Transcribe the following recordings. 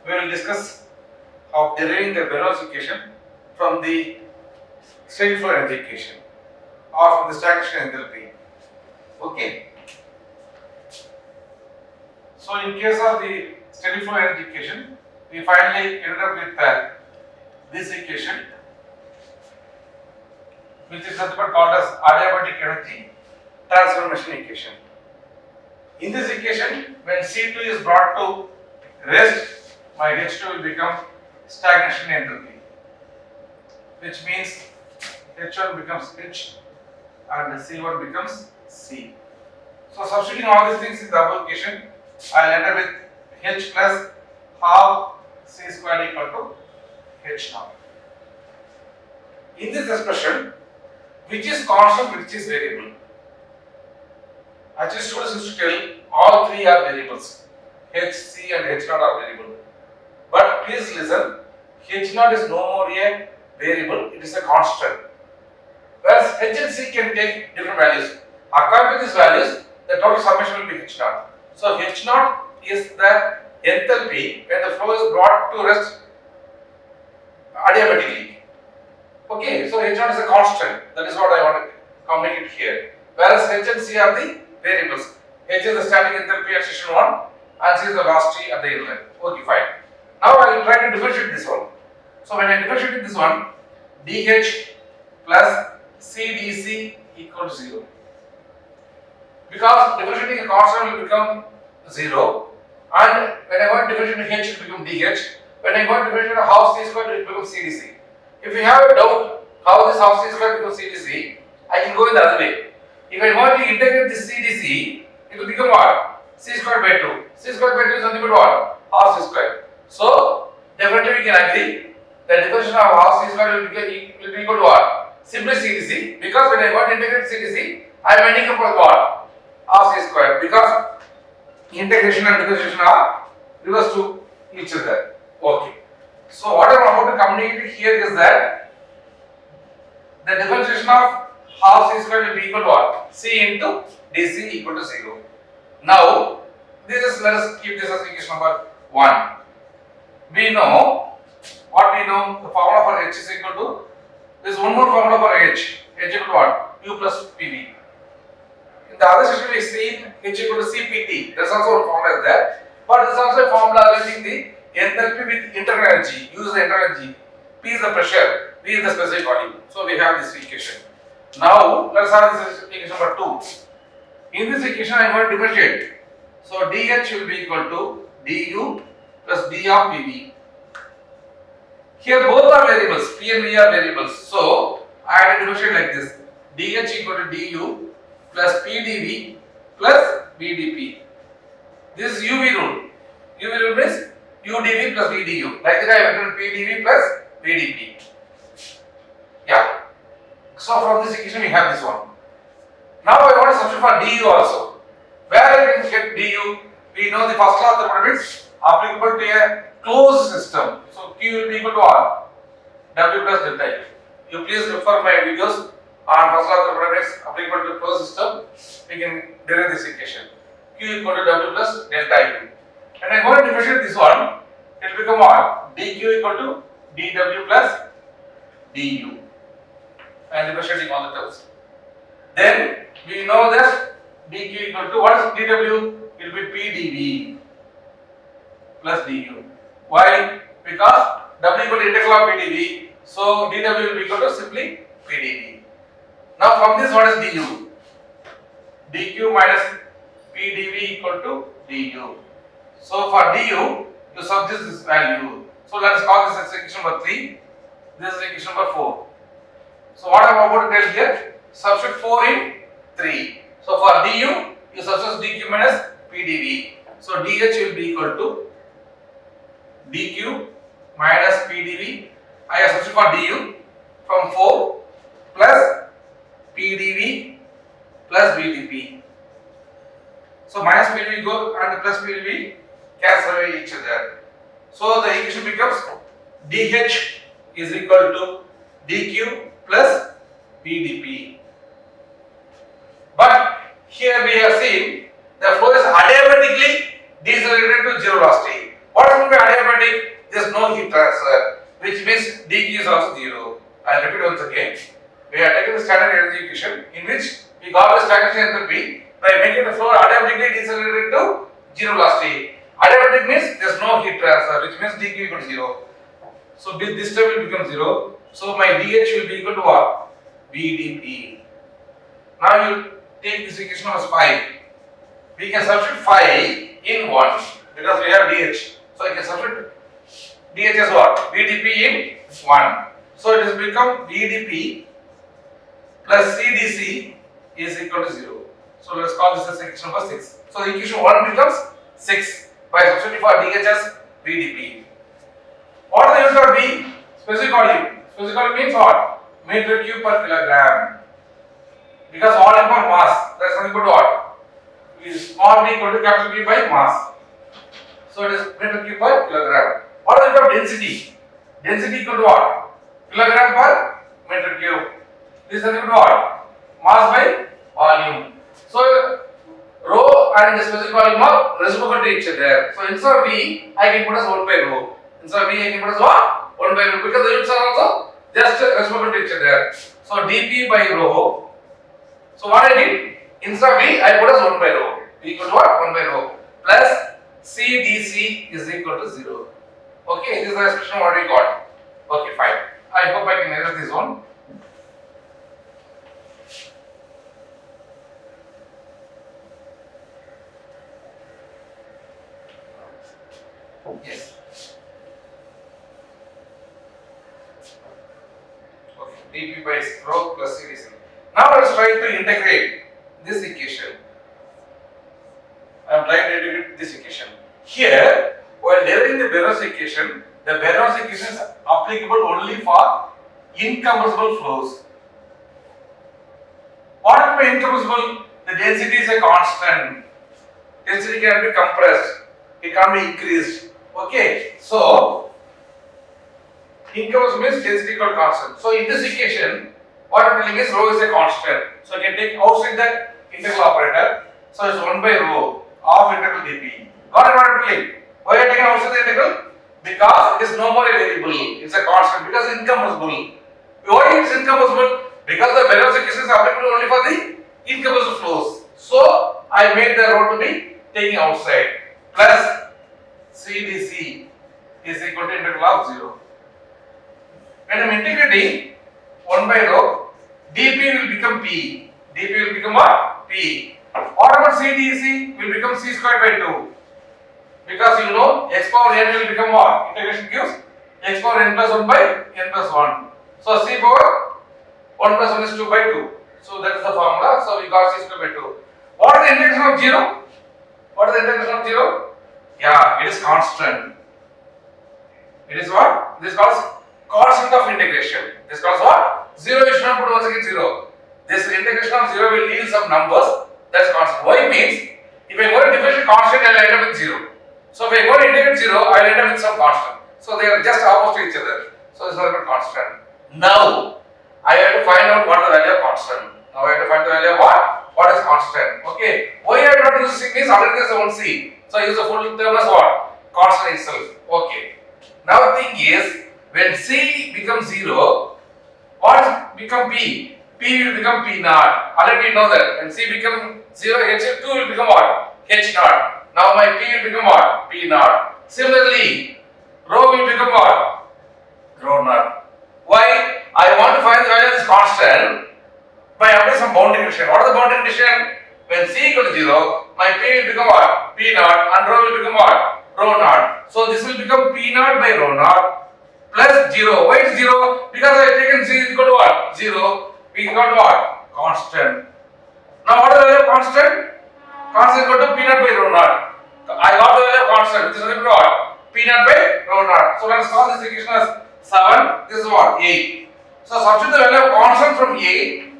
we will discuss of deriving the Bernoulli equation from the steady flow energy equation or from the stagnation enthalpy. Okay. So in case of the steady flow energy equation, we finally ended up with this equation, which is nothing but called as adiabatic energy transformation equation. In this equation, when C2 is brought to rest, my H2 will become stagnation enthalpy, which means H1 becomes H and C1 becomes C. So substituting all these things in the above equation, I will end up with H plus half C squared equal to H naught. In this expression, which is constant, which is variable? I just told us to tell all three are variables. H, C and H naught are variable. But please listen, H naught is no more a variable, it is a constant. Whereas H and C can take different values. According to these values, the total summation will be H naught. So H naught is the enthalpy when the flow is brought to rest adiabatically. Okay, so H naught is a constant. That is what I want to communicate here. Whereas H and C are the variables. H is the static enthalpy at station 1 and C is the velocity at the inlet. Okay, fine. Now I will try to differentiate this one. So when I differentiate this one, dH plus CdC equal to 0. Because differentiating a constant will become 0, and when I want to differentiate H it will become dH. When I want to differentiate a half C squared it will become CdC. If you have a doubt how this half C squared becomes CdC, I can go in the other way. If I want to integrate this CdC, it will become what? C squared by 2. C squared by 2 is nothing but what? Half C squared. So, definitely we can agree that differentiation of half C squared will be equal to what? Simply CdC, because when I want to integrate CdC, I am ending up with what? Half C squared, because integration and differentiation are reverse to each other. Okay. So, what I am about to communicate here is that the differentiation of half C squared will be equal to what? C into dC equal to 0. Now, let us keep this as equation number 1. We know, what we know, the formula for H is equal to, there is one more formula for H equal to what? Q plus PV. In the other section we see H equal to CPT, there is also one formula there, but there is also a formula relating the enthalpy with internal energy, use the internal energy, P is the pressure, V is the specific volume. So we have this equation. Now, let us have this equation number 2. In this equation, I am going to differentiate. So, dH will be equal to du plus d of Pv. Here, both are variables. P and V are variables. So, I have to differentiate like this. dH equal to du plus Pdv plus Vdp. This is UV rule. UV rule means udv plus vdu. Like that, I have written Pdv plus Vdp. Yeah. So from this equation we have this one. Now I want to substitute for du also. Where I can get du? We know the first law of thermodynamics applicable to a closed system. So Q will be equal to R, W plus delta U. You please refer my videos on first law of thermodynamics applicable to a closed system. We can derive this equation. Q equal to W plus delta U. And I am going to differentiate this one. It will become what? dQ equal to dW plus du. And differentiating all the terms. Then we know that dq equal to what is dw? It will be pdv plus du. Why? Because w equal to integral of pdv, so dw will be equal to simply pdv. Now from this, what is du? dq minus pdv equal to du. So for du, you substitute this value. So let us call this as equation number 3. This is equation number 4. So what I am about to tell here, substitute 4 in 3. So for du, you substitute dq minus pdv. So dh will be equal to dq minus pdv. I have substituted for du from 4 plus pdv plus vdp. So minus pdv go and plus pdv cancel away each other. So the equation becomes dh is equal to dq plus vdp. But here we have seen the flow is adiabatically decelerated to zero velocity. What is meant by adiabatic? is no heat transfer, which means dq is also 0. I'll repeat once again. We have taken the standard energy equation in which we got the stagnation enthalpy by making the flow adiabatically decelerated to 0 velocity. Adiabatic means there is no heat transfer, which means dq equal to 0. So this term will become 0. So my dH will be equal to what? VdP. Now you take this equation as 5. We can substitute 5 in 1 because we have dH. So I can substitute dH as what? VdP in 1. So it has become VdP plus CdC is equal to 0. So let's call this as equation number 6. So the equation 1 becomes 6 by substituting for dH as VdP. What is the unit of V? Specific volume. Specific volume means what? Meter cube per kilogram. Because volume per mass, that is nothing but what? Is small v equal to capital V by mass. So it is meter cube per kilogram. What is the unit of density? Density equal to what? Kilogram per meter cube. This is nothing but what? Mass by volume. So rho and the specific volume are reciprocal to each other. So instead of V, I can put as 1 by rho. Instead of V, I can put as what? 1 by rho, because the units are also just reciprocal to each other. So dP by rho. So what I did? Instead of V, I put as 1 by rho. V equal to what? 1 by rho. Plus C dC is equal to 0. Okay, this is the expression what we got. Okay, fine. I hope I can erase this one. Yes. Okay, dP by rho plus CdC. Now let us try to integrate this equation. I am trying to integrate this equation. Here, while deriving the Bernoulli equation, the Bernoulli equation is applicable only for incompressible flows. What is by incompressible? The density is a constant. Density can be compressed. It can be increased. Okay. So, incompressible means density equal to constant. So, in this equation, what I am telling is rho is a constant. So, I can take outside the integral operator. So, it's 1 by rho of integral dP. Got it what I am telling? Why I taken outside the integral? Because it is no more a variable. It's a constant. Because it's incompressible. Why it is incompressible? Because the Bernoulli equation is applicable only for the incompressible flows. So, I made the rho to be taking outside. Plus CdC is equal to integral of 0. When I am integrating 1 by rho, dP will become P. dP will become what? P. What about CdC? Will become C squared by 2. Because you know x power n will become what? Integration gives x power n plus 1 by n plus 1. So C power 1 plus 1 is 2 by 2. So that is the formula. So we got C squared by 2. What is the integration of 0? What is the integration of 0? Yeah, it is constant. It is what? This is called constant of integration. This is called what? 0 you should not put once again 0. This integration of 0 will yield some numbers. That's constant. Why means if I go to differentiate constant, I will end up with 0. So if I go to integrate 0, I will end up with some constant. So they are just opposite to each other. So it's not a constant. Now I have to find out what is the value of constant. Now I have to find the value of what? What is constant? Okay. Why I have not used C means already there is one C. So I use the full term as what? Constant itself. Okay. Now the thing is, when C becomes 0, what become P? P will become P naught. Already we know that. When C becomes 0, H2 will become what? H naught. Now my P will become what? P naught. Similarly, rho will become what? Rho naught. Why? I want to find the value of this constant by applying some boundary condition. What is the boundary condition? When C equal to 0, my P will become what? P naught and rho will become what? Rho naught. So this will become P naught by rho naught plus 0. Why is 0? Because I have taken C is equal to what? 0. We got what? Constant. Now what is the value of constant? Constant is equal to P naught by rho naught. I got the value of constant. This is equal to what? P naught by rho naught. So let us call this equation as 7. This is what? 8. So substitute the value of constant from A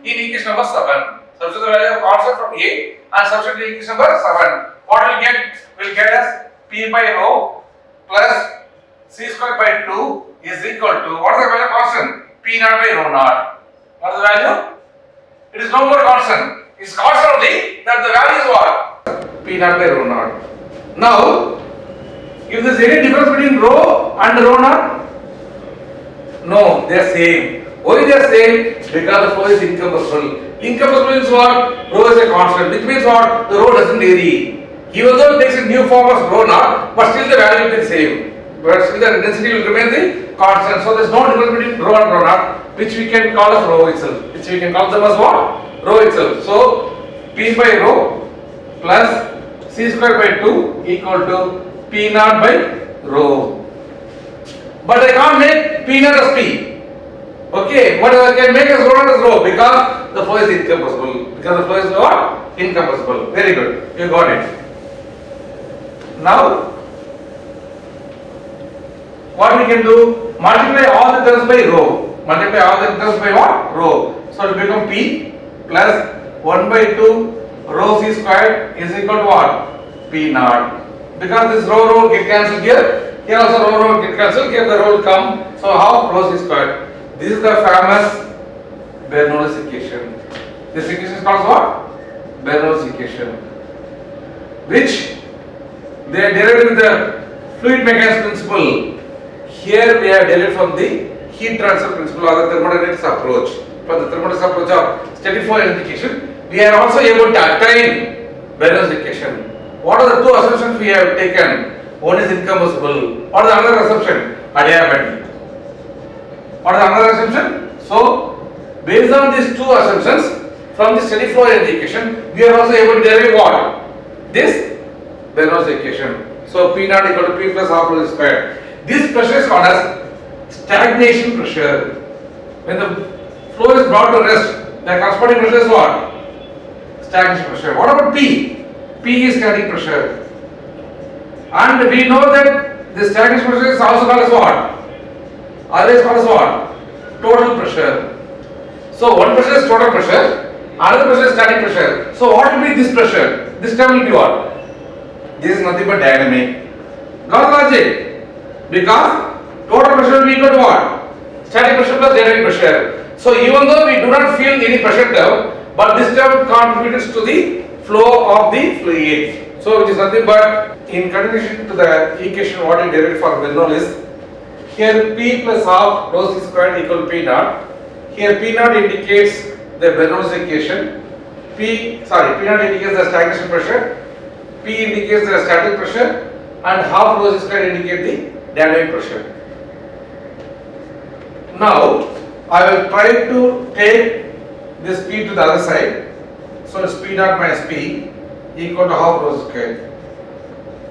in equation number 7. Substitute the value of constant from A and substitute in equation number 7. What we will get? We will get as P by rho plus C squared by 2 is equal to, what is the value of constant? P naught by rho naught. What is the value? It is no more constant. It is constant only that the value is what? P naught by rho naught. Now, if there is any difference between rho and rho naught? No, they are same. Why they are same? Because the flow is incompressible. Incompressible means what? Rho is a constant, which means what? The rho doesn't vary. Even though it takes a new form of rho naught, but still the value will be the same. But still the density will remain the constant. So there is no difference between rho and rho naught, which we can call as rho itself. Which we can call them as what? Rho itself. So P by rho plus C square by 2 equal to P naught by rho. But I can't make P naught as P. Okay, what I can make as rho naught as rho because the flow is incompressible. Because the flow is what? Incompressible. Very good. You got it. Now, what we can do? Multiply all the terms by rho. Multiply all the terms by what? Rho. So it will become P plus 1 by 2 rho C squared is equal to what? P naught. Because this rho get cancelled here. Here also rho get cancelled. Here the rho will come. So half rho C squared. This is the famous Bernoulli's equation. This equation is called what? Bernoulli's equation, which they are derived with the fluid mechanics principle. Here we are derived from the heat transfer principle or the thermodynamics approach. For the thermodynamics approach of steady flow indication, we are also able to attain Bernoulli's equation. What are the two assumptions we have taken? One is incompressible. What is the other assumption? Adiabatic. What is the other assumption? So, based on these two assumptions, from the steady flow equation, we are also able to derive what? This Bernoulli's equation. So, P naught equal to P plus half rho squared. This pressure is called as stagnation pressure. When the flow is brought to rest, the corresponding pressure is what? Stagnation pressure. What about P? P is static pressure. And we know that the stagnation pressure is also called as what? Always called as what? Total pressure. So one pressure is total pressure, another pressure is static pressure. So what will be this pressure? This term will be what? This is nothing but dynamic. Got logic? Because total pressure will be equal to what? Static pressure plus dynamic pressure. So even though we do not feel any pressure term, but this term contributes to the flow of the fluid. So it is nothing but, in continuation to the equation what we derived for Bernoulli's, here P plus half rho C squared equal to P naught. Here P naught indicates the Bernoulli's equation. P naught indicates the stagnation pressure. P indicates the static pressure, and half rho C squared indicate the dynamic pressure. Now I will try to take this P to the other side. So it's P naught minus P equal to half rho squared.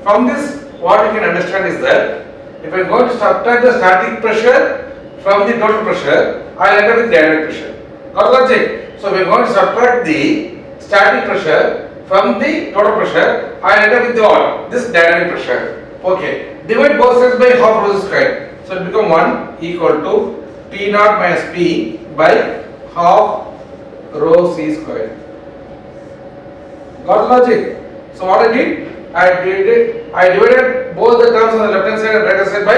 From this, what we can understand is that if I am going to subtract the static pressure from the total pressure, I will end up with dynamic pressure. Got logic? So we are going to subtract the static pressure from the total pressure, I will end up with the what? This dynamic pressure. Okay. Divide both sides by half rho squared. So it becomes 1 equal to P naught minus P by half rho C squared. Got logic? So what I did? I divided both the terms on the left hand side and right hand side by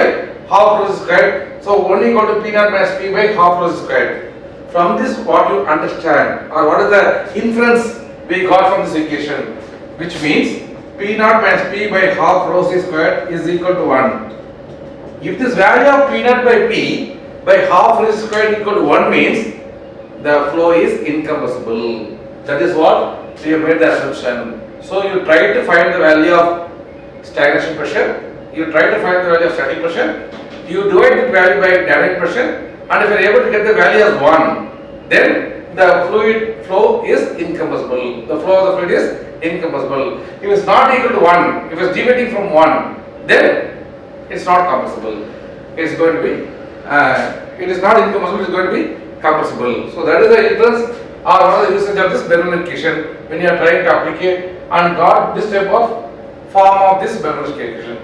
half rho squared. So 1 equal to P naught minus P by half rho squared. From this, what you understand, or what is the inference we got from this equation, which means P naught minus P by half rho C squared is equal to 1. If this value of P naught by P by half rho squared equal to 1 means the flow is incompressible. That is what we have made the assumption. So you try to find the value of stagnation pressure, you try to find the value of static pressure, you divide the value by dynamic pressure, and if you are able to get the value as 1, then the fluid flow is incompressible. The flow of the fluid is incompressible. If it is not equal to 1, if it is deviating from 1, then it is not compressible. It is going to be, it is not incompressible, it is going to be compressible. So that is the inference or one of the usage of this Bernoulli equation when you are trying to apply and got this type of form of this Bernoulli equation.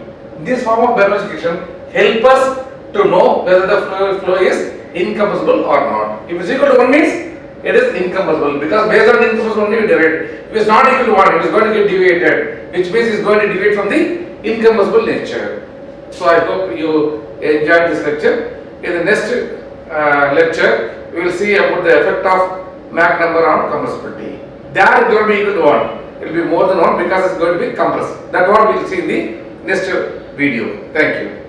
This form of Bernoulli equation help us to know whether the flow is incompressible or not. If it is equal to 1 means it is incompressible, because based on incompressible only we derived. If it is not equal to 1, it is going to get deviated, which means it is going to deviate from the incompressible nature. So I hope you enjoyed this lecture. In the next lecture, we will see about the effect of Mach number on compressibility. There it will be equal to 1. It will be more than 1 because it is going to be compressed. That is what we will see in the next video. Thank you.